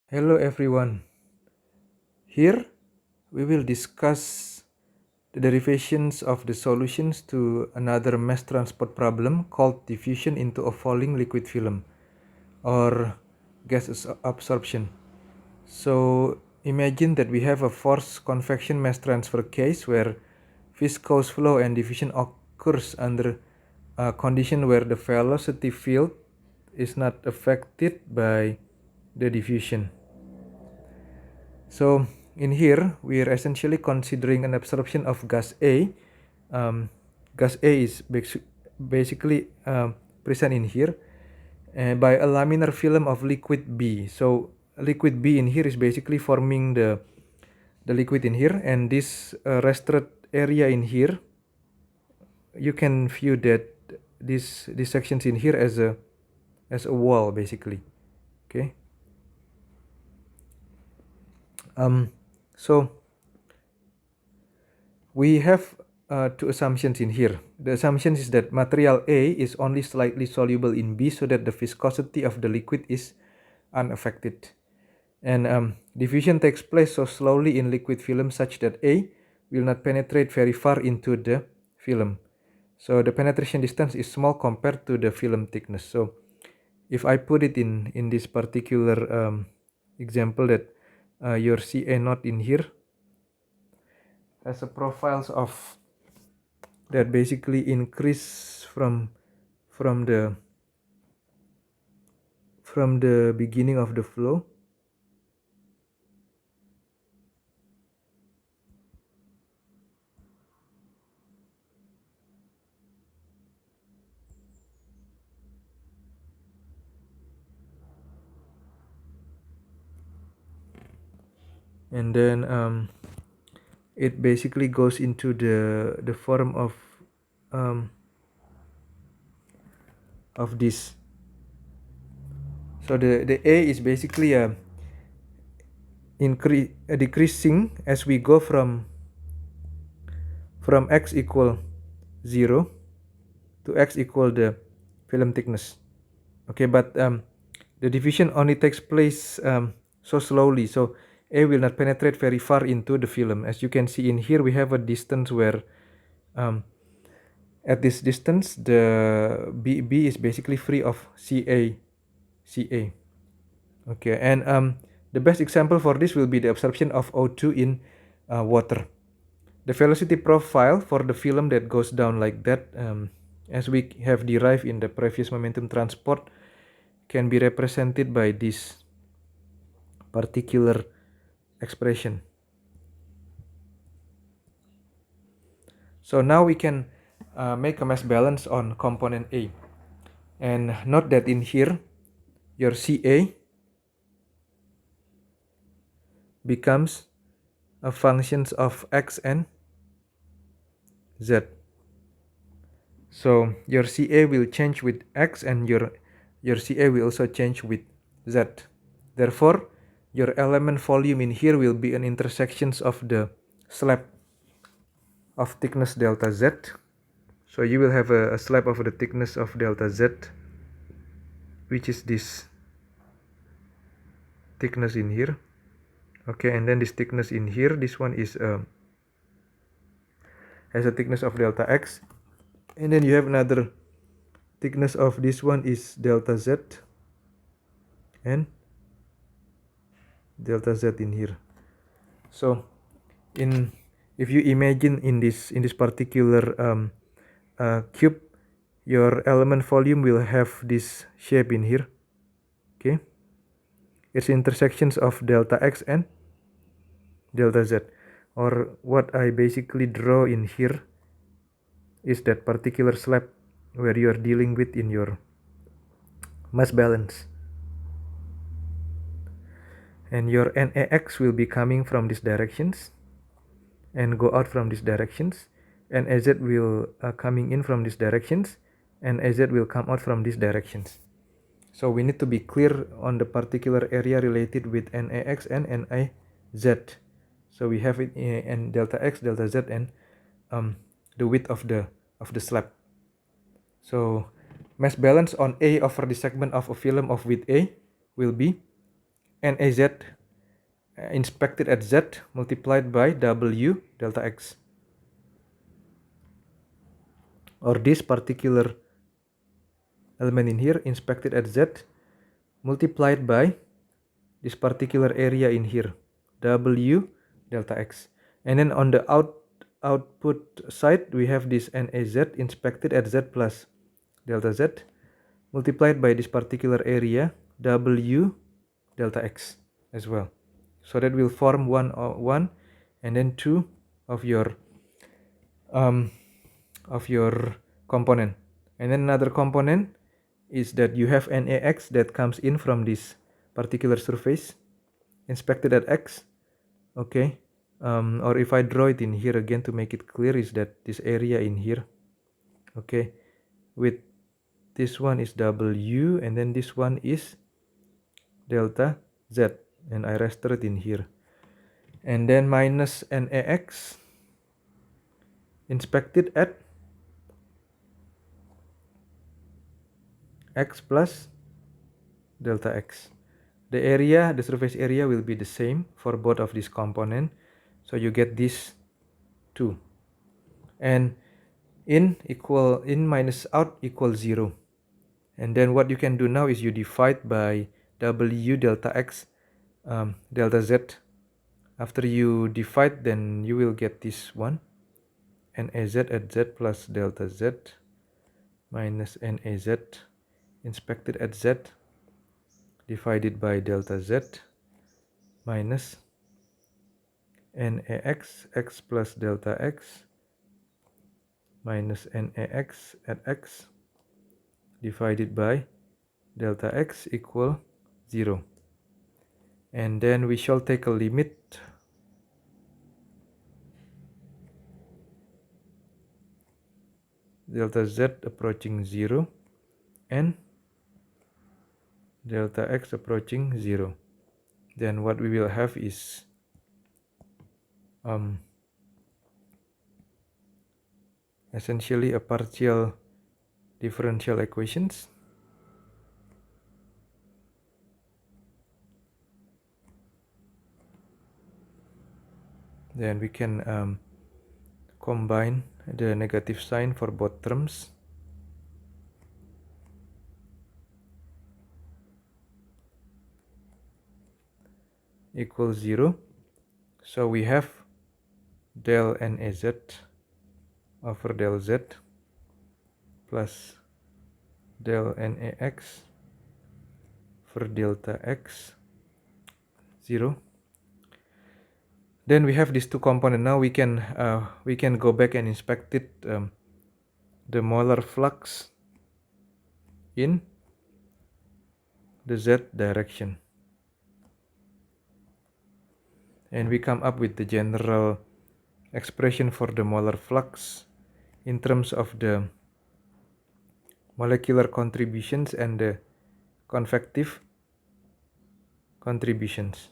Hello everyone. Here we will discuss the derivations of the solutions to another mass transport problem called diffusion into a falling liquid film or absorption. So imagine that we have a forced convection mass transfer case where viscous flow and diffusion occurs under a condition where the velocity field is not affected by the diffusion. So in here, we are essentially considering an absorption of gas A. Gas A is basically present in here by a laminar film of liquid B. So liquid B in here is basically forming the liquid in here, and this rested area in here, you can view that these sections in here as a wall basically. Okay. So we have two assumptions in here. The assumption is that material A is only slightly soluble in B so that the viscosity of the liquid is unaffected. And diffusion takes place so slowly in liquid film such that A will not penetrate very far into the film. So the penetration distance is small compared to the film thickness. So if I put it in this particular example that your CA not in here has a profiles of that basically increase from the beginning of the flow. And then it basically goes into the form of this. So the A is basically decreasing as we go from x equal 0 to x equal the film thickness. Okay, but the diffusion only takes place so slowly, so A will not penetrate very far into the film. As you can see in here, we have a distance where at this distance the B is basically free of CA. Okay, and the best example for this will be the absorption of O2 in water. The velocity profile for the film that goes down like that, as we have derived in the previous momentum transport, can be represented by this particular expression. So now we can make a mass balance on component A. And note that in here, your CA becomes a functions of X and Z. So your CA will change with X and your CA will also change with Z. Therefore, your element volume in here will be an intersections of the slab of thickness delta Z. So you will have a slab of the thickness of delta Z, which is this thickness in here. Okay, and then this thickness in here, this one is has a thickness of delta X, and then you have another thickness of this one is delta Z and delta Z in here. So if you imagine in this particular cube, your element volume will have this shape in here. Okay, it's intersections of delta X and delta Z, or what I basically draw in here is that particular slab where you are dealing with in your mass balance. And your NAX will be coming from these directions and go out from these directions, and AZ will coming in from these directions, and AZ will come out from these directions. So we need to be clear on the particular area related with NAX and NIZ. So we have it in delta X, delta Z, and the width of the slab. So mass balance on A over the segment of a film of width A will be NAZ inspected at Z multiplied by W delta X. Or this particular element in here inspected at Z multiplied by this particular area in here, W delta X. And then on the output side, we have this NAZ inspected at Z plus delta Z multiplied by this particular area, W delta X as well. So that will form one and then two of your component. And then another component is that you have NAX that comes in from this particular surface inspected at X. Okay, or if I draw it in here again to make it clear, is that this area in here, okay, with this one is W and then this one is delta Z, and I raster it in here, and then minus NAX inspected at X plus delta X. The surface area will be the same for both of these components, so you get this 2, and in minus out equals 0. And then what you can do now is you divide by W delta X delta Z. After you divide, then you will get this one, NAZ at Z plus delta Z minus NAZ inspected at Z divided by delta Z minus NAX X plus delta X minus NAX at X divided by delta X equal 0. And then we shall take a limit delta Z approaching 0 and delta X approaching 0. Then what we will have is essentially a partial differential equations. Then we can combine the negative sign for both terms. Equals 0. So we have del NAZ over del Z plus del NAX for delta X 0. Then we have these two components. Now we can go back and inspect it, the molar flux in the Z direction, and we come up with the general expression for the molar flux in terms of the molecular contributions and the convective contributions.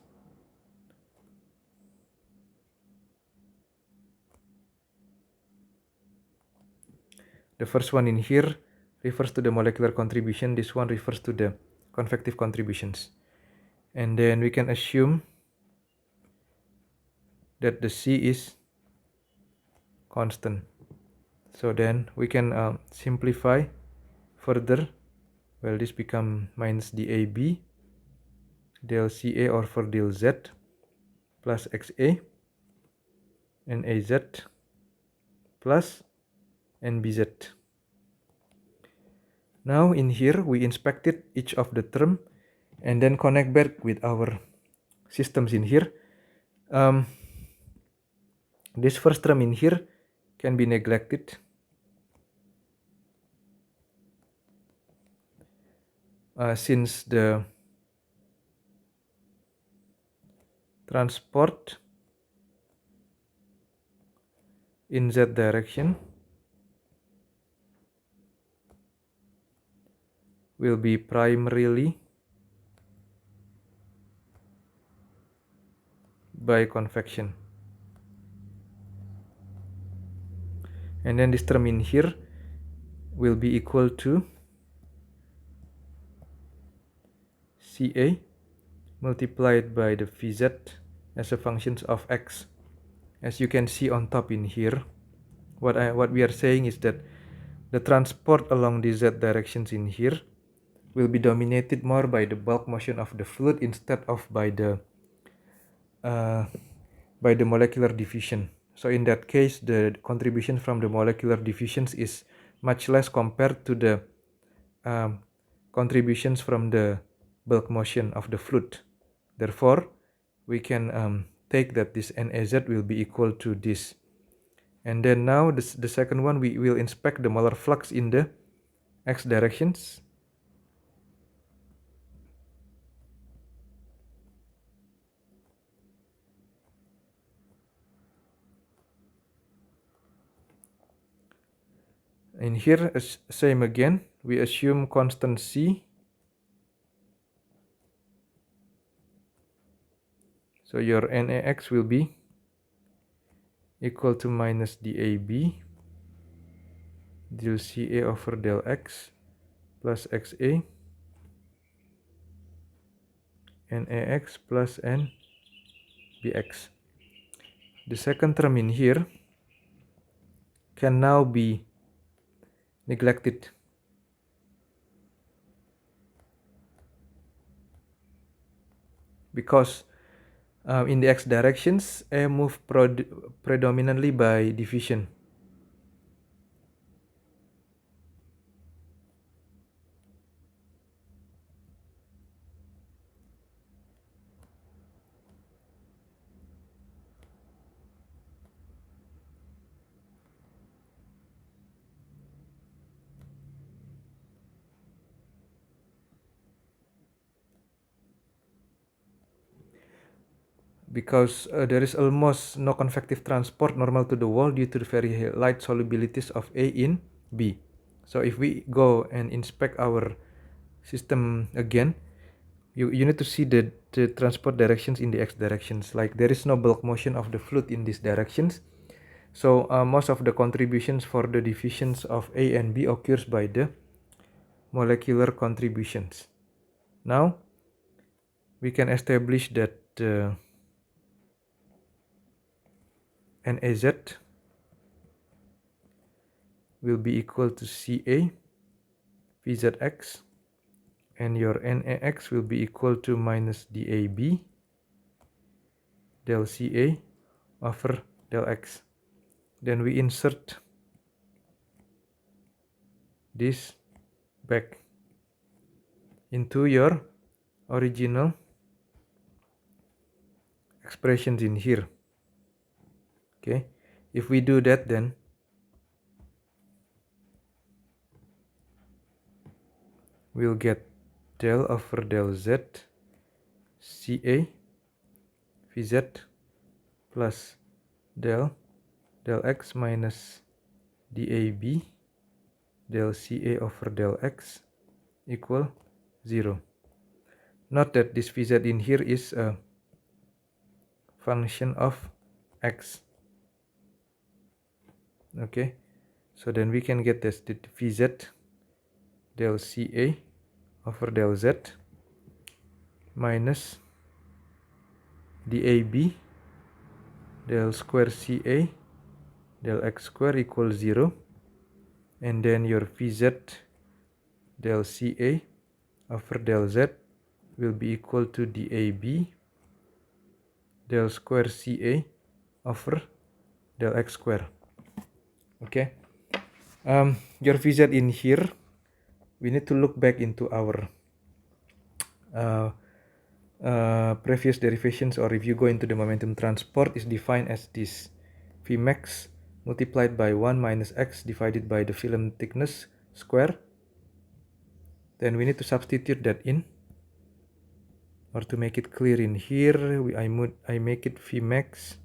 The first one in here refers to the molecular contribution. This one refers to the convective contributions. And then we can assume that the C is constant. So then we can simplify further. Well, this become minus DAB del CA over del Z plus XA and AZ plus NBZ. Now in here we inspected each of the term and then connect back with our systems in here. This first term in here can be neglected. Since the transport in Z direction will be primarily by convection. And then this term in here will be equal to CA multiplied by the Vz as a function of x. As you can see on top in here, what we are saying is that the transport along the z directions in here will be dominated more by the bulk motion of the fluid instead of by the molecular diffusion. So in that case, the contribution from the molecular diffusions is much less compared to the contributions from the bulk motion of the fluid. Therefore, we can take that this NAZ will be equal to this. And then now the second one, we will inspect the molar flux in the x directions. In here, same again, we assume constant C. So your NAX will be equal to minus DAB del CA over del X plus XA NAX plus NBX. The second term in here can now be neglected. Because in the x directions, A move predominantly by diffusion. Because there is almost no convective transport normal to the wall due to the very light solubilities of A in B. So if we go and inspect our system again, you need to see the transport directions in the x directions. Like there is no bulk motion of the fluid in these directions. So most of the contributions for the diffusions of A and B occurs by the molecular contributions. Now we can establish that NAZ will be equal to CA VZX, and your NAX will be equal to minus DAB del CA over del X. Then we insert this back into your original expressions in here. Okay, if we do that, then we'll get del over del Z CA VZ plus del X minus DAB del CA over del X equal 0. Note that this VZ in here is a function of X. Okay, so then we can get this VZ del CA over del Z minus DAB del square CA del X square equals 0, and then your VZ del CA over del Z will be equal to DAB del square CA over del X square. Okay, your VZ in here, we need to look back into our previous derivations, or if you go into the momentum transport, is defined as this Vmax multiplied by 1 minus x divided by the film thickness square. Then we need to substitute that in, or to make it clear in here, I make it Vmax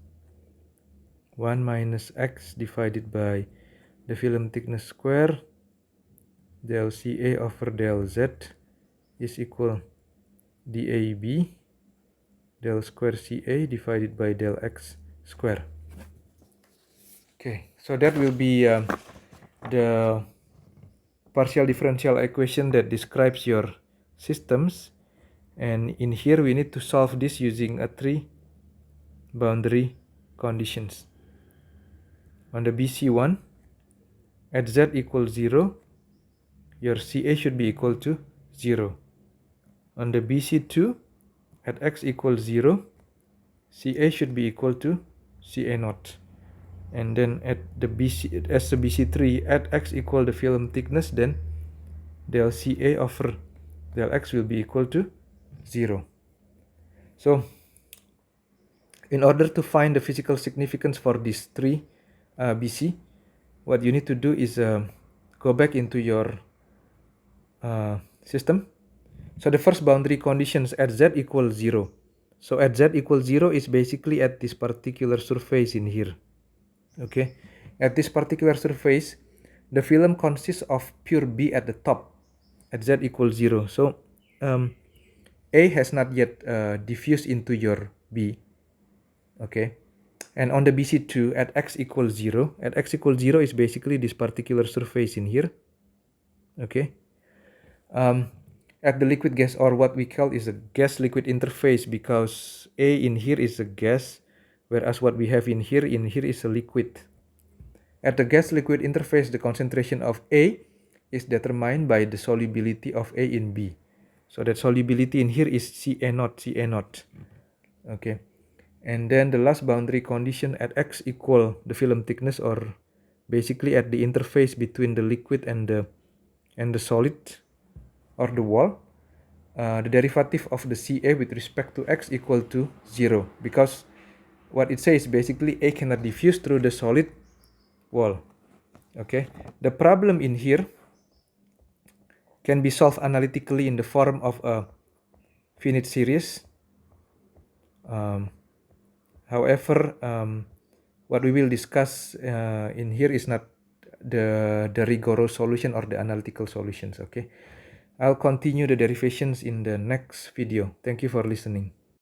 1 minus x divided by the film thickness square del CA over del Z is equal DAB del square CA divided by del X square. Okay, so that will be the partial differential equation that describes your systems. And in here we need to solve this using a 3 boundary conditions. On the BC1, at z equals 0, your CA should be equal to 0. On the BC2, at x equals 0, CA should be equal to CA naught. And then at the as the BC3, at x equal the film thickness, then del CA over del x will be equal to 0. So in order to find the physical significance for these 3 BC, what you need to do is go back into your system. So the first boundary conditions at z equals 0. So at z equals 0 is basically at this particular surface in here. Okay, at this particular surface, the film consists of pure B at the top at z equals 0. So A has not yet diffused into your B. Okay, and on the BC2 at x equals 0, at x equals 0 is basically this particular surface in here. Okay, at the liquid gas, or what we call is a gas liquid interface, because A in here is a gas, whereas what we have in here is a liquid. At the gas liquid interface, the concentration of A is determined by the solubility of A in B. So that solubility in here is Ca naught, Ca naught. Okay, and then the last boundary condition at x equal the film thickness, or basically at the interface between the liquid and the solid or the wall, the derivative of the Ca with respect to x equal to 0, because what it says basically A cannot diffuse through the solid wall. Okay, the problem in here can be solved analytically in the form of a finite series. However, what we will discuss in here is not the rigorous solution or the analytical solutions. Okay, I'll continue the derivations in the next video. Thank you for listening.